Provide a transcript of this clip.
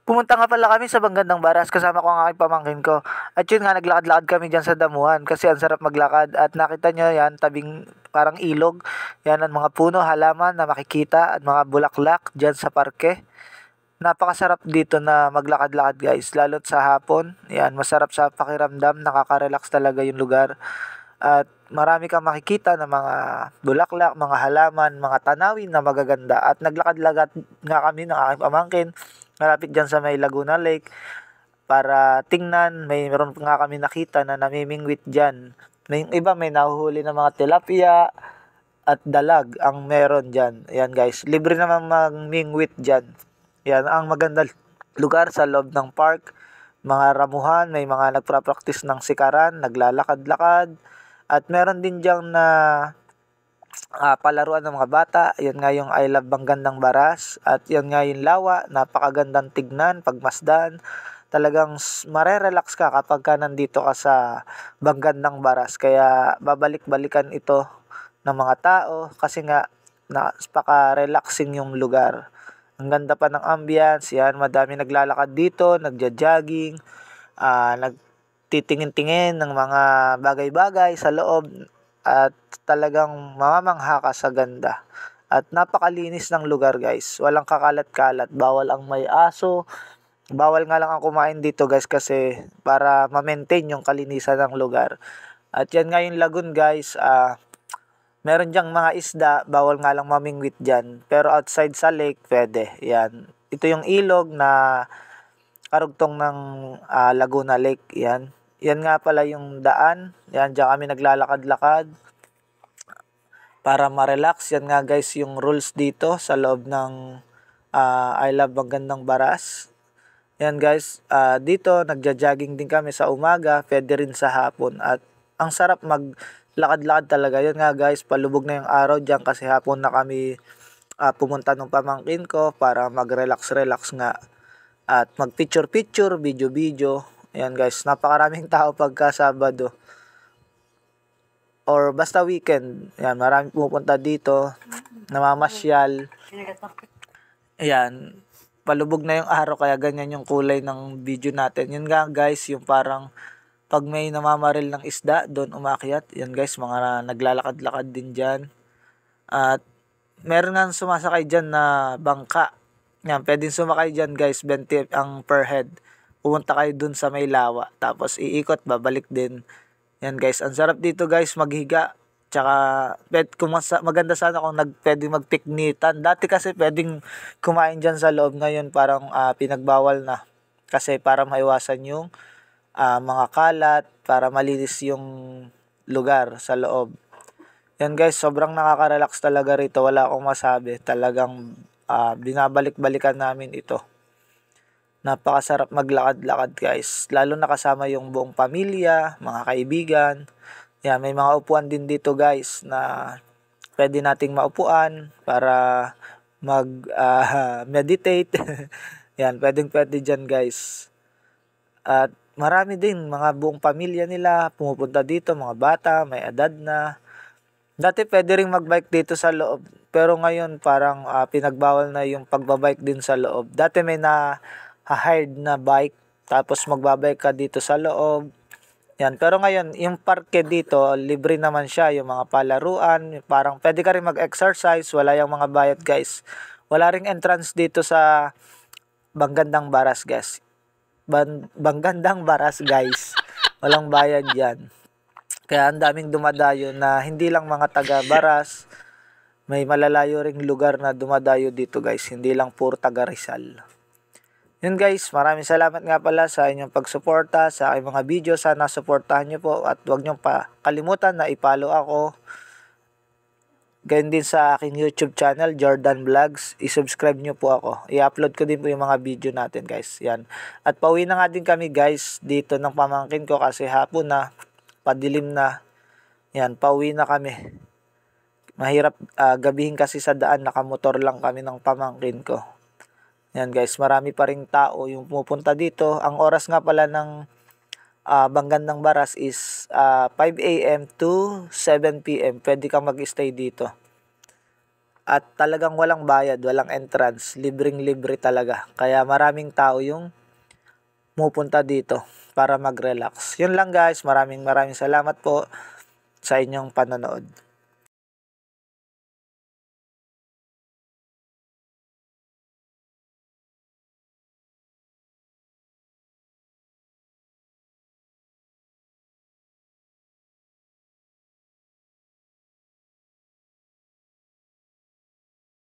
Pumunta nga pala kami sa Banggandang Baras kasama ko ang aking pamangkin ko. At yun nga, naglakad-lakad kami dyan sa damuhan kasi ang sarap maglakad. At nakita nyo yan, tabing parang ilog. Yan ang mga puno, halaman na makikita at mga bulaklak dyan sa parke. Napakasarap dito na maglakad-lakad guys, lalo't sa hapon. Yan, masarap sa pakiramdam, nakaka-relax talaga yung lugar. At marami kang makikita ng mga bulaklak, mga halaman, mga tanawin na magaganda. At naglakad-lakad nga kami ng aking pamangkin, malapit dyan sa may Laguna Lake, para tingnan, meron nga kami nakita na namimingwit dyan. May yung iba may nahuhuli ng mga tilapia at dalag ang meron dyan. Ayan guys, libre naman magmingwit dyan. Yan ang magandang lugar sa loob ng park. Mga ramuhan, may mga nagpra-practice ng sikaran, naglalakad-lakad. At meron din diyang na palaruan ng mga bata. Yan nga yung I Love Banggandang Baras. At yan nga yung lawa, napakagandang tignan, pagmasdan. Talagang marerelax ka kapag ka nandito ka sa Banggandang Baras. Kaya babalik-balikan ito ng mga tao kasi nga napaka-relaxing yung lugar. Ang ganda pa ng ambience, yan, madami naglalakad dito, nagja-jogging, nagtitingin-tingin ng mga bagay-bagay sa loob at talagang mamamangha ka sa ganda. At napakalinis ng lugar guys, walang kakalat-kalat, bawal ang may aso, bawal nga lang ang kumain dito guys kasi para ma-maintain yung kalinisan ng lugar. At yan nga yung lagoon guys, meron diyang mga isda, bawal nga lang mamingwit dyan. Pero outside sa lake, pwede. Yan. Ito yung ilog na karugtong ng Laguna Lake. Yan. Yan nga pala yung daan. Yan, dyan kami naglalakad-lakad para ma-relax. Yan nga guys yung rules dito sa loob ng I Love Banggandang Baras. Yan guys, dito nagja-jogging din kami sa umaga, pwede rin sa hapon. At ang sarap maglakad-lakad talaga. Yun nga guys, palubog na yung araw dyan kasi hapon na kami pumunta ng pamangkin ko para mag-relax-relax nga. At mag-picture-picture, video-video. Ayan guys, napakaraming tao pagka Sabado. Or basta weekend. Ayan, maraming pumupunta dito. Namamasyal. Ayan, palubog na yung araw kaya ganyan yung kulay ng video natin. Yun nga guys, yung parang pag may namamaril ng isda, doon umakyat. Yan guys, mga naglalakad-lakad din dyan. At meron nga sumasakay dyan na bangka. Yan, pwedeng sumakay dyan guys, 20 ang per head. Pumunta kayo dun sa may lawa. Tapos iikot, babalik din. Yan guys, ang sarap dito guys, maghiga. Tsaka, maganda sana kung pwedeng magpiknitan. Dati kasi pwedeng kumain dyan sa loob. Ngayon parang pinagbawal na. Kasi para maiwasan yung mga kalat, para malinis yung lugar sa loob. Yan guys, sobrang nakaka-relax talaga rito. Wala akong masabi. Talagang binabalik-balikan namin ito. Napakasarap maglakad-lakad guys. Lalo na kasama yung buong pamilya, mga kaibigan. Yan, may mga upuan din dito guys na pwede nating maupuan para mag-meditate. Yan, pwede dyan guys. At marami din, mga buong pamilya nila pumupunta dito, mga bata, may edad na. Dati pwede ring magbike dito sa loob, pero ngayon parang pinagbawal na yung pagbabike din sa loob. Dati may hired na bike, tapos magbabike ka dito sa loob. Yan, pero ngayon, yung parke dito, libre naman siya, yung mga palaruan, parang pwede ka rin mag-exercise, wala yung mga bayad guys. Wala ring entrance dito sa Banggandang Baras guys. Banggandang Baras guys. Walang bayad yan. Kaya ang daming dumadayo na hindi lang mga taga Baras. May malalayo ring lugar na dumadayo dito guys. Hindi lang puro taga Rizal. Yun guys, maraming salamat nga pala sa inyong pagsuporta sa aking mga video. Sana suportahan nyo po at huwag nyo pa kalimutan na i-follow ako. Ganyan din sa aking YouTube channel, Jordan Vlogs. I-subscribe nyo po ako. I-upload ko din po yung mga video natin guys. Yan. At pauwi na nga din kami guys dito ng pamangkin ko kasi hapon na, padilim na. Yan, pauwi na kami. Mahirap gabihin kasi sa daan, nakamotor lang kami ng pamangkin ko. Yan guys, marami pa ring tao yung pumupunta dito. Ang oras nga pala ng Banggandang Baras is 5 a.m. to 7 p.m. Pwede kang mag-stay dito. At talagang walang bayad, walang entrance, libreng-libre talaga. Kaya maraming tao yung pumupunta dito para mag-relax. Yun lang guys, maraming salamat po sa inyong panonood.